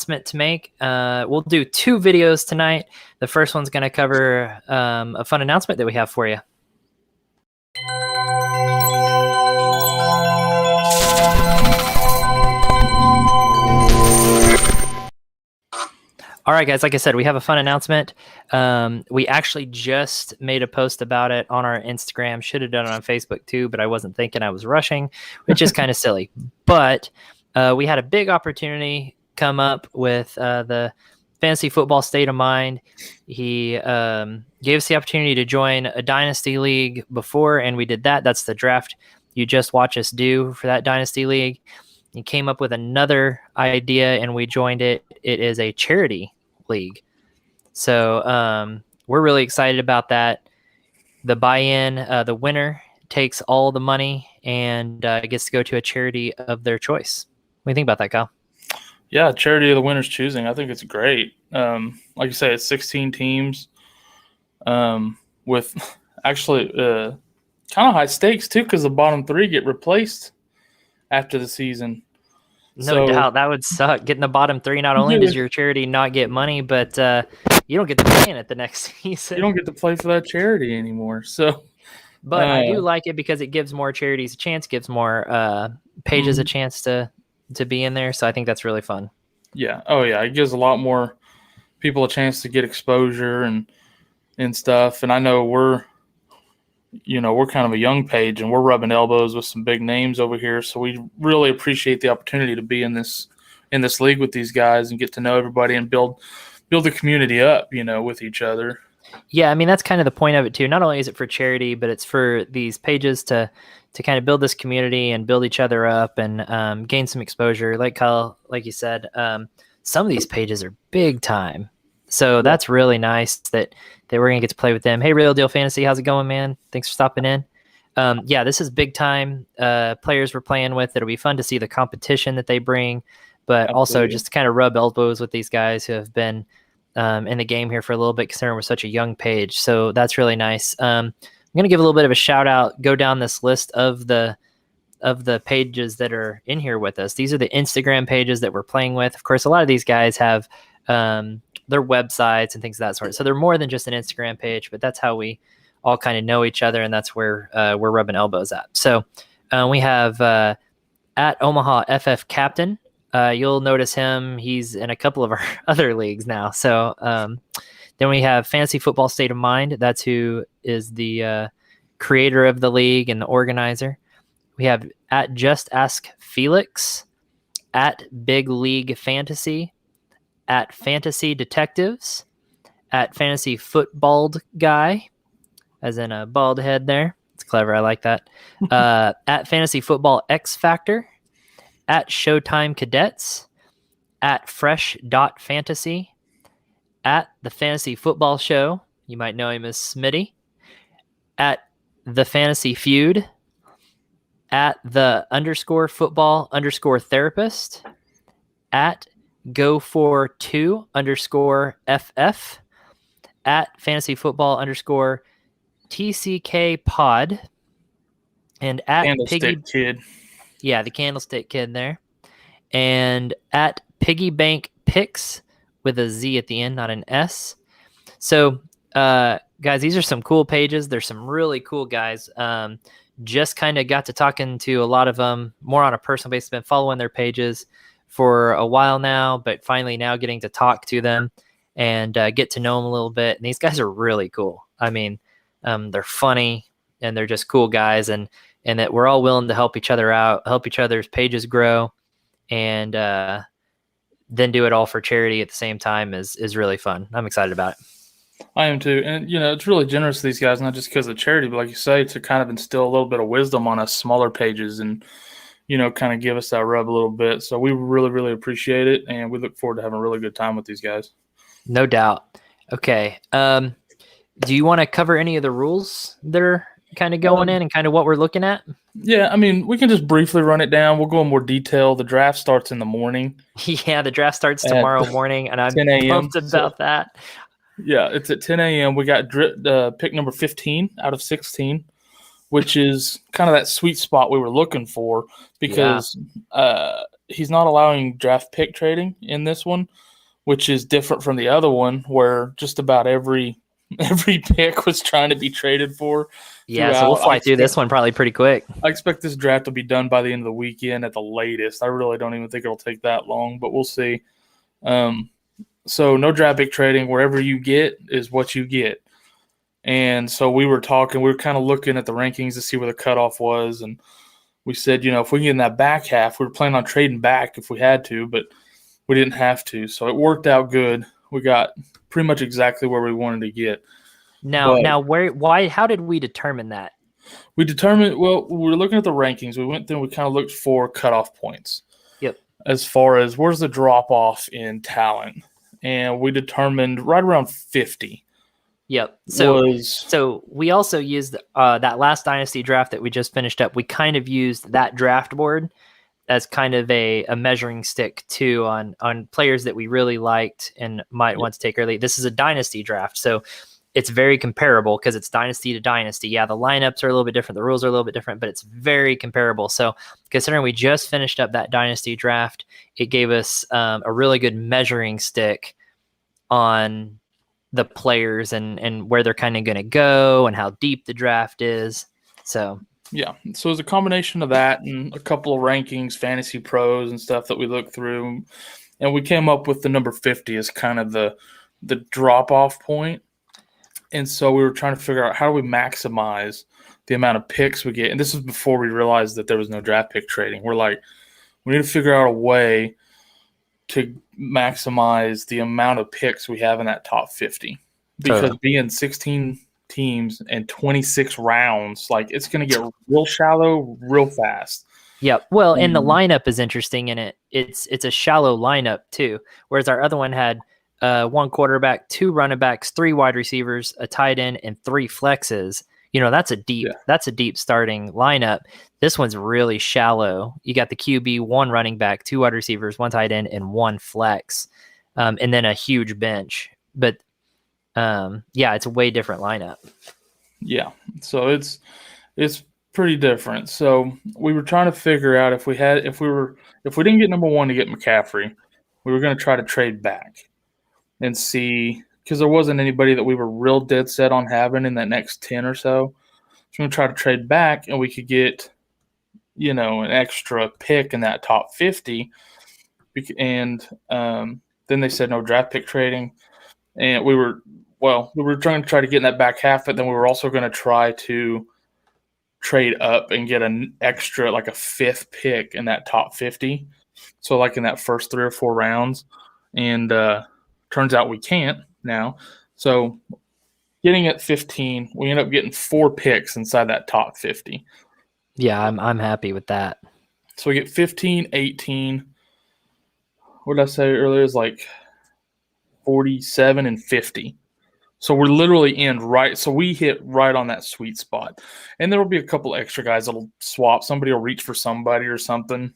announcement to make. We'll do 2 videos tonight. The first one's going to cover a fun announcement that we have for you. All right, guys, like I said, we have a fun announcement. We actually just made a post about it on our Instagram. Should have done it on Facebook too, but I wasn't thinking, I was rushing, which is kind of silly. But we had a big opportunity come up with the Fantasy Football State of Mind. He gave us the opportunity to join a Dynasty League before, and we did that. That's the draft you just watch us do for that Dynasty League. He came up with another idea, and we joined it. It is a charity league. So we're really excited about that. The buy-in, the winner takes all the money and gets to go to a charity of their choice. What do you think about that, Kyle? Yeah, charity of the winner's choosing. I think it's great. Like you say, it's 16 teams with actually kind of high stakes too, because the bottom 3 get replaced after the season. No doubt. That would suck. Getting the bottom 3, not only does your charity not get money, but you don't get to play in it the next season. You don't get to play for that charity anymore. So, but I do like it because it gives more charities a chance, gives more pages a chance to be in there. So I think that's really fun. Yeah. Oh, yeah. It gives a lot more people a chance to get exposure and stuff. And I know we're kind of a young page, and we're rubbing elbows with some big names over here. So we really appreciate the opportunity to be in this league with these guys and get to know everybody and build the community up, with each other. Yeah, I mean, that's kind of the point of it too. Not only is it for charity, but it's for these pages to kind of build this community and build each other up and gain some exposure. Like Kyle, like you said, some of these pages are big time. So that's really nice that we're going to get to play with them. Hey, Real Deal Fantasy, how's it going, man? Thanks for stopping in. Yeah, this is big time players we're playing with. It'll be fun to see the competition that they bring, but also just to kind of rub elbows with these guys who have been in the game here for a little bit, considering we're such a young page. So that's really nice. I'm going to give a little bit of a shout out, go down this list of the pages that are in here with us. These are the Instagram pages that we're playing with. Of course, a lot of these guys have their websites and things of that sort. So they're more than just an Instagram page, but that's how we all kind of know each other, and that's where we're rubbing elbows at. So we have at Omaha FF Captain. You'll notice him. He's in a couple of our other leagues now. So then we have Fantasy Football State of Mind. That's who is the creator of the league and the organizer. We have at Just Ask Felix, at Big League Fantasy, at Fantasy Detectives, at Fantasy Footballed Guy, as in a bald head there. It's clever. I like that. At Fantasy Football X Factor, at Showtime Cadets, at Fresh.Fantasy, at The Fantasy Football Show. You might know him as Smitty. At The Fantasy Feud, at the _football_therapist, at Go42_FF, at Fantasy Football_TCK Pod, and at Candlestick Kid. Yeah, the Candlestick Kid there. And at Piggy Bank Picks with a Z at the end, not an S. So, guys, these are some cool pages. There's some really cool guys. Just kind of got to talking to a lot of them more on a personal basis. Been following their pages for a while now, but finally now getting to talk to them and get to know them a little bit. And these guys are really cool. I mean, they're funny and they're just cool guys, and that we're all willing to help each other out, help each other's pages grow, and then do it all for charity at the same time is really fun. I'm excited about it. I am too. And, it's really generous to these guys, not just because of charity, but like you say, to kind of instill a little bit of wisdom on us smaller pages and, kind of give us that rub a little bit. So we really, really appreciate it. And we look forward to having a really good time with these guys. No doubt. Okay. Do you want to cover any of the rules that are kind of going in and kind of what we're looking at? Yeah, I mean, we can just briefly run it down. We'll go in more detail. The draft starts in the morning. Yeah, the draft starts tomorrow morning, and I'm pumped about that. Yeah, it's at 10 a.m. We got pick number 15 out of 16, which is kind of that sweet spot we were looking for because he's not allowing draft pick trading in this one, which is different from the other one where just about every pick was trying to be traded for. Yeah, so we'll fly through this one probably pretty quick. I expect this draft to be done by the end of the weekend at the latest. I really don't even think it'll take that long, but we'll see. So no draft pick trading. Wherever you get is what you get. And so we were kind of looking at the rankings to see where the cutoff was. And we said, if we get in that back half, we were planning on trading back if we had to, but we didn't have to. So it worked out good. We got pretty much exactly where we wanted to get. Now, how did we determine that? We determined, we were looking at the rankings. We went through and we kind of looked for cutoff points. Yep. As far as where's the drop off in talent. And we determined right around 50. Yep. So we also used that last dynasty draft that we just finished up. We kind of used that draft board as kind of a measuring stick too on players that we really liked and might want to take early. This is a dynasty draft, so it's very comparable because it's dynasty to dynasty. Yeah, the lineups are a little bit different, the rules are a little bit different, but it's very comparable. So considering we just finished up that dynasty draft, it gave us a really good measuring stick on the players and where they're kind of going to go and how deep the draft is. So yeah, so it's a combination of that and a couple of rankings, fantasy pros and stuff that we looked through, and we came up with the number 50 as kind of the drop off point. And so we were trying to figure out how do we maximize the amount of picks we get. And this was before we realized that there was no draft pick trading. We're like, we need to figure out a way to maximize the amount of picks we have in that top 50. Because being 16 teams and 26 rounds, like it's going to get real shallow real fast. Yep. Well, and the lineup is interesting in it. It's a shallow lineup too, whereas our other one had one quarterback, two running backs, three wide receivers, a tight end, and three flexes. That's a deep starting lineup. This one's really shallow. You got the QB, one running back, two wide receivers, one tight end, and one flex, and then a huge bench. But it's a way different lineup. Yeah, so it's pretty different. So we were trying to figure out if we didn't get number one to get McCaffrey, we were going to try to trade back and see, because there wasn't anybody that we were real dead set on having in that next 10 or so. So we're going to try to trade back and we could get, an extra pick in that top 50. And then they said no draft pick trading. And we were trying to get in that back half, but then we were also going to try to trade up and get an extra, like a fifth pick in that top 50. So like in that first 3 or 4 rounds. And turns out we can't now. So getting at 15, we end up getting 4 picks inside that top 50. Yeah, I'm happy with that. So we get 15, 18. What did I say earlier? Is like 47 and 50. So we're literally right. So we hit right on that sweet spot. And there will be a couple extra guys that'll swap. Somebody will reach for somebody or something.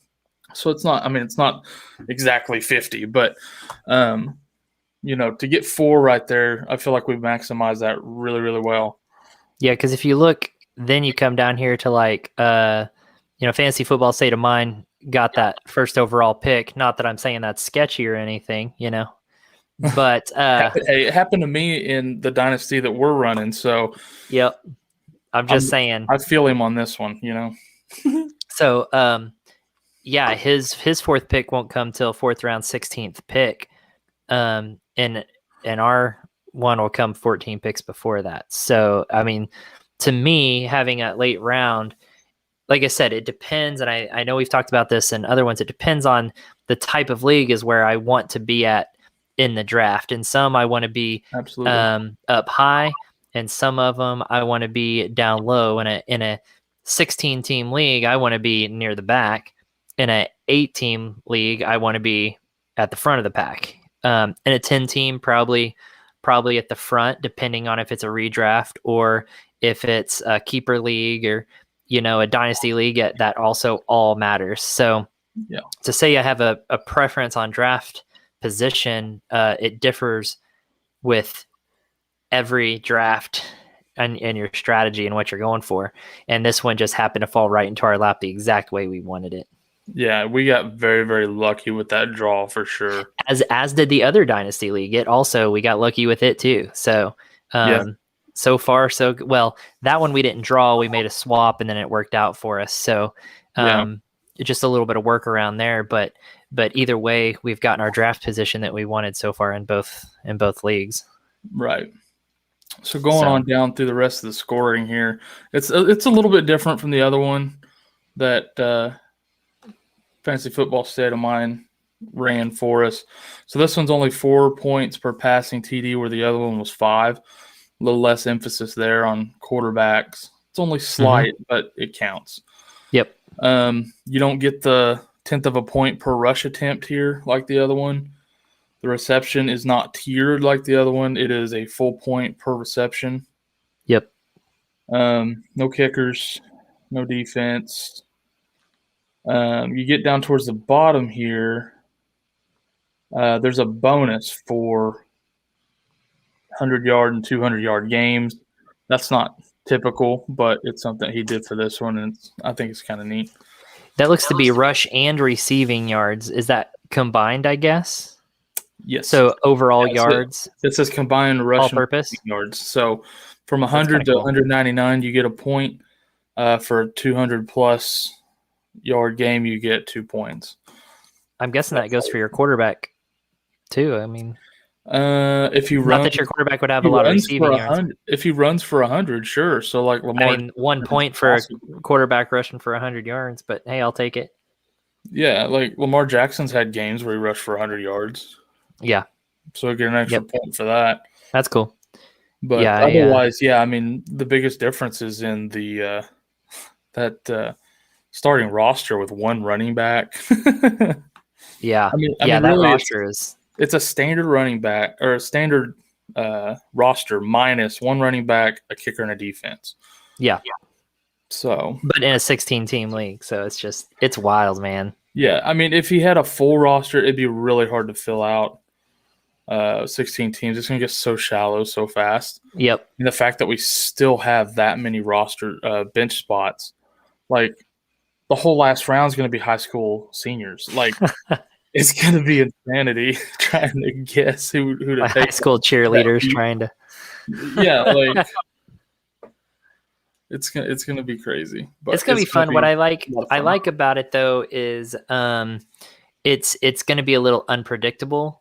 So it's not exactly 50, but to get 4 right there, I feel like we've maximized that really, really well. Yeah, because if you look, then you come down here to like, Fantasy Football State of Mind got that first overall pick. Not that I'm saying that's sketchy or anything, but it happened to me in the dynasty that we're running. So, yep, I'm just saying. I feel him on this one, So, his 4th pick won't come till 4th round, 16th pick. And our one will come 14 picks before that. So, to me, having a late round, like I said, it depends. And I know we've talked about this in other ones. It depends on the type of league is where I want to be at in the draft. And some I want to be up high, and some of them I want to be down low. In a 16 team league, I want to be near the back. In a 8 team league, I want to be at the front of the pack. In a 10 team, probably at the front, depending on if it's a redraft or if it's a keeper league or, a dynasty league. That also all matters. So to say I have a preference on draft position, it differs with every draft and your strategy and what you're going for. And this one just happened to fall right into our lap the exact way we wanted it. Yeah, we got very, very lucky with that draw for sure. As did the other Dynasty League. We got lucky with it too. So Yeah, so far well. That one we didn't draw. We made a swap, and then it worked out for us. So yeah, just a little bit of work around there, but either way, we've gotten our draft position that we wanted so far in both leagues. right. So going on down through the rest of the scoring here, it's a little bit different from the other one that Fantasy Football State of Mind ran for us. So this one's only 4 points per passing TD, where the other one was 5. A little less emphasis there on quarterbacks. It's only slight, but it counts. Yep. You don't get the 1/10 of a point per rush attempt here like the other one. The reception is not tiered like the other one. It is a full point per reception. Yep. No kickers, no defense. You get down towards the bottom here. There's a bonus for 100-yard and 200-yard games. That's not typical, but it's something he did for this one, and I think it's kind of neat. That looks to be rush and receiving yards. Is that combined, I guess? Yes. So overall yards? It says combined rush all-purpose yards. So from 100 to 199, you get a point. For a 200-plus yard game, you get 2 points. I'm guessing that goes for your quarterback too. I mean, if you not that your quarterback would have a lot of receiving yards. If he runs for 100, sure. So like Lamar, I mean, 1 point for a quarterback rushing for 100 yards, but hey, I'll take it. Yeah, like Lamar Jackson's had games where he rushed for 100 yards. Yeah. So I get an extra point for that. That's cool. But yeah, otherwise, I mean, the biggest difference is in the that starting roster with one running back. Yeah. I mean, that really roster it's a standard running back or a standard roster minus one running back, a kicker, and a defense. Yeah. So, but in a 16-team league, so it's wild, man. Yeah, I mean, if he had a full roster, it'd be really hard to fill out 16 teams. It's going to get so shallow so fast. Yep. And the fact that we still have that many roster bench spots, like the whole last round is going to be high school seniors. Like it's going to be insanity trying to guess who to take. High school cheerleaders trying to. Yeah, like it's gonna be crazy. But it's gonna be fun. What I like about it though is it's gonna be a little unpredictable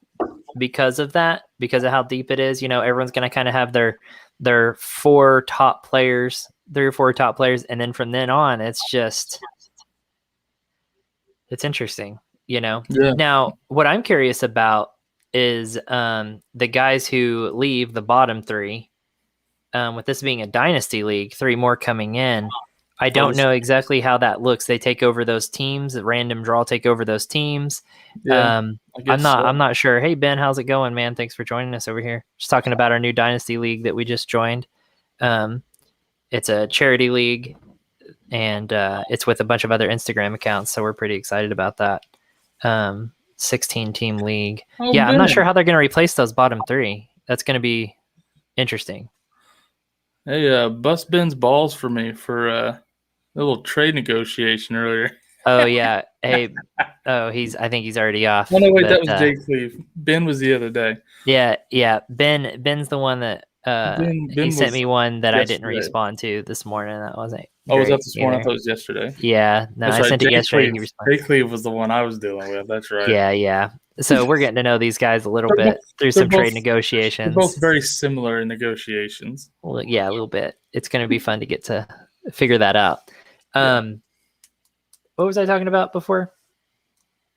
because of that, because of how deep it is. You know, everyone's gonna kind of have their 4 top players, 3 or 4 top players, and then from then on, it's interesting. You know. Yeah. Now, what I'm curious about is the guys who leave the bottom 3. With this being a dynasty league, 3 more coming in. I don't know exactly how that looks. They take over those teams. A random draw take over those teams. Yeah, I'm not sure. Hey Ben, how's it going, man? Thanks for joining us over here. Just talking about our new dynasty league that we just joined. It's a charity league, and it's with a bunch of other Instagram accounts. So we're pretty excited about that. 16-team league. Oh, yeah, man. I'm not sure how they're going to replace those bottom 3. That's going to be interesting. Hey, bust Ben's balls for me for a little trade negotiation earlier. Oh yeah. Hey. Oh, I think he's already off. Oh no, wait, that was Jake Cleve. Ben was the other day. Yeah. Ben's the one that Ben he sent me one that yesterday. I didn't respond to this morning. That wasn't. Oh, was that this morning? I thought it was yesterday. Yeah, no, I sent it yesterday. Cleve, Jake Cleve was the one I was dealing with. That's right. Yeah. So we're getting to know these guys a little bit through some trade negotiations. They're both very similar in negotiations. Well, yeah, a little bit. It's going to be fun to get to figure that out. What was I talking about before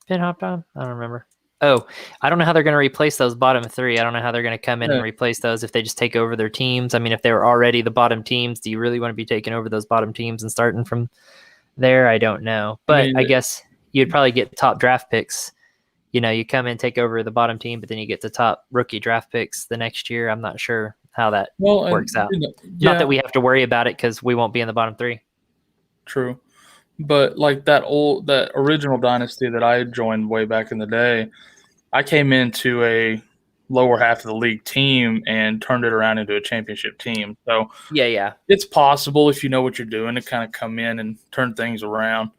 Ben hopped on? I don't remember. Oh, I don't know how they're going to replace those bottom 3. I don't know how they're going to come in and replace those if they just take over their teams. I mean, if they were already the bottom teams, do you really want to be taking over those bottom teams and starting from there? I don't know. But I guess you'd probably get top draft picks. You know, you come in, take over the bottom team, but then you get the top rookie draft picks the next year. I'm not sure how that works out. Not that we have to worry about it because we won't be in the bottom 3. True. But like that original dynasty that I joined way back in the day, I came into a lower half of the league team and turned it around into a championship team. So yeah, it's possible if you know what you're doing to kind of come in and turn things around.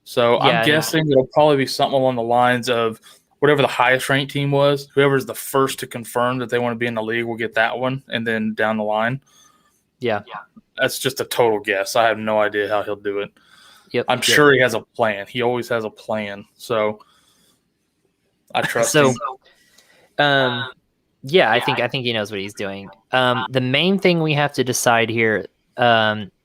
So I'm Yeah, guessing it'll probably be something along the lines of whatever the highest ranked team was. Whoever's the first to confirm that they want to be in the league will get that one, and then down the line. yeah, That's just a total guess. I have no idea how he'll do it. yep. I'm sure he has a plan. He always has a plan. So I trust So, him. yeah, I think he knows what he's doing. The main thing we have to decide here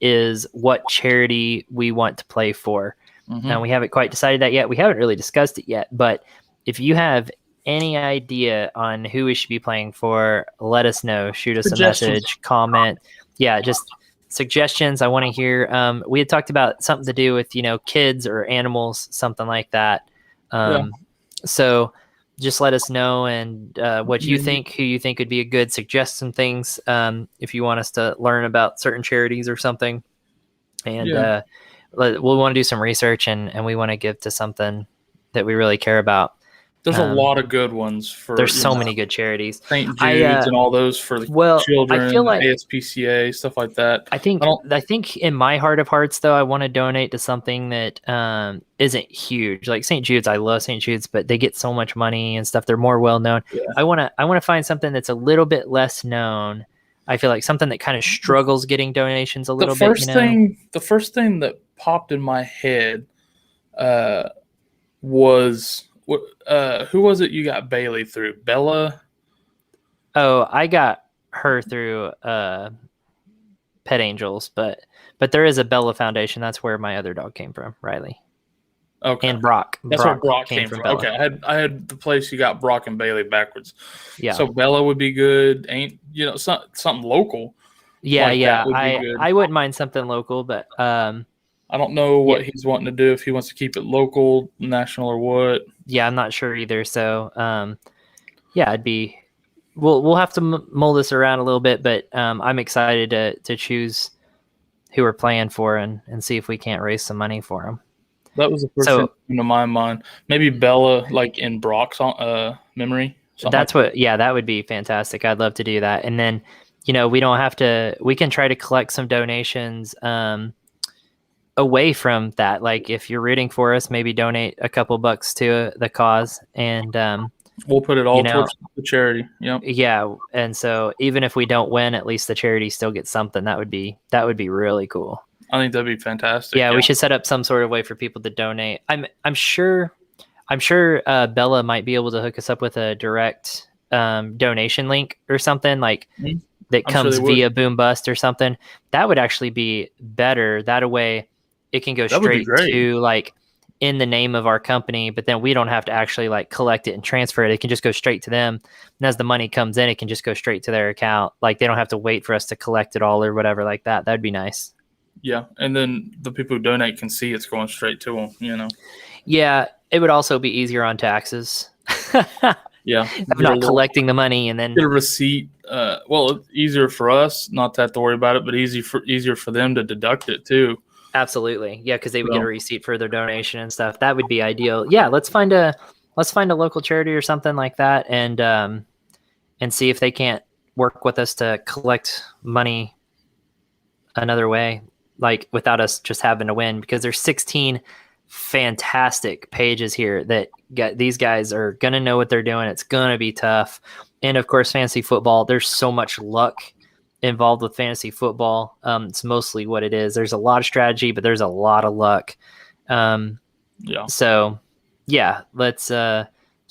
is what charity we want to play for. And we haven't quite decided that yet. We haven't really discussed it yet. But if you have any idea on who we should be playing for, let us know. Shoot us a message, comment. Yeah, just suggestions. I want to hear. We had talked about something to do with, kids or animals, something like that. So just let us know and what you think, who you think would be a good, suggest some things if you want us to learn about certain charities or something. And we'll want to do some research and we want to give to something that we really care about. There's a lot of good ones there's so many good charities. St. Jude's and all those for the children, I feel like ASPCA, stuff like that. I think in my heart of hearts, though, I want to donate to something that isn't huge. Like St. Jude's, I love St. Jude's, but they get so much money and stuff. They're more well known. Yeah. I want to find something that's a little bit less known. I feel like something that kind of struggles getting donations a little bit. The first thing that popped in my head was who was it you got Bailey through? Bella? Oh, I got her through Pet Angels, but there is a Bella Foundation. That's where my other dog came from, Riley. Okay. And Brock. That's where Brock came from. Bella. Okay, I had the place you got Brock and Bailey backwards. Yeah. So Bella would be good. Something local. Yeah, I wouldn't mind something local, but I don't know what he's wanting to do, if he wants to keep it local, national, or what. Yeah, I'm not sure either. So, we'll have to mold this around a little bit, but I'm excited to choose who we're playing for and see if we can't raise some money for them. That was the first thing into my mind. Maybe Bella, like in Brock's memory. That would be fantastic. I'd love to do that. And then, we don't have to. We can try to collect some donations away from that. Like if you're rooting for us, maybe donate a couple bucks to the cause, and we'll put it all towards the charity. Yeah, and so even if we don't win, at least the charity still gets something. That would be really cool. I think that'd be fantastic. Yeah, we should set up some sort of way for people to donate. I'm sure Bella might be able to hook us up with a direct donation link or something like that comes via Boom Bust or something. That would actually be better. That way it can go straight to like in the name of our company, but then we don't have to actually like collect it and transfer it. It can just go straight to them. And as the money comes in, it can just go straight to their account. Like they don't have to wait for us to collect it all or whatever like that. That'd be nice. Yeah. And then the people who donate can see it's going straight to them, Yeah. It would also be easier on taxes. Yeah. I'm not collecting the money and then get a receipt. Well, easier for us not to have to worry about it, but easier for them to deduct it too. Absolutely. Yeah, because they would get a receipt for their donation and stuff. That would be ideal. Yeah, let's find a local charity or something like that and see if they can't work with us to collect money another way, like without us just having to win, because there's 16 fantastic pages here that these guys are going to know what they're doing. It's going to be tough. And of course, fantasy football, there's so much luck involved with fantasy football. It's mostly what it is. There's a lot of strategy, but there's a lot of luck. So yeah, let's try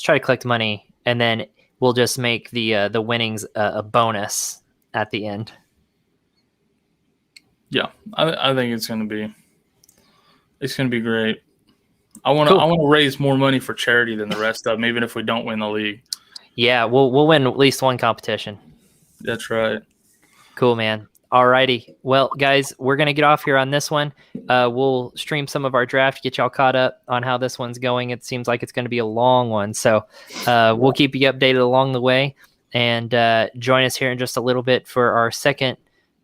to collect money and then we'll just make the winnings a bonus at the end. Yeah. I think it's going to be great. I want to raise more money for charity than the rest of them, even if we don't win the league. Yeah. We'll win at least one competition. That's right. Cool, man. All righty. Well, guys, we're going to get off here on this one. We'll stream some of our draft, get y'all caught up on how this one's going. It seems like it's going to be a long one. So we'll keep you updated along the way and join us here in just a little bit for our second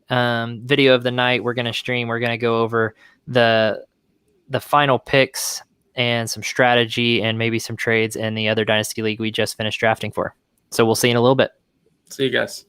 video of the night. We're going to stream. We're going to go over the final picks and some strategy and maybe some trades in the other Dynasty League we just finished drafting for. So we'll see you in a little bit. See you guys.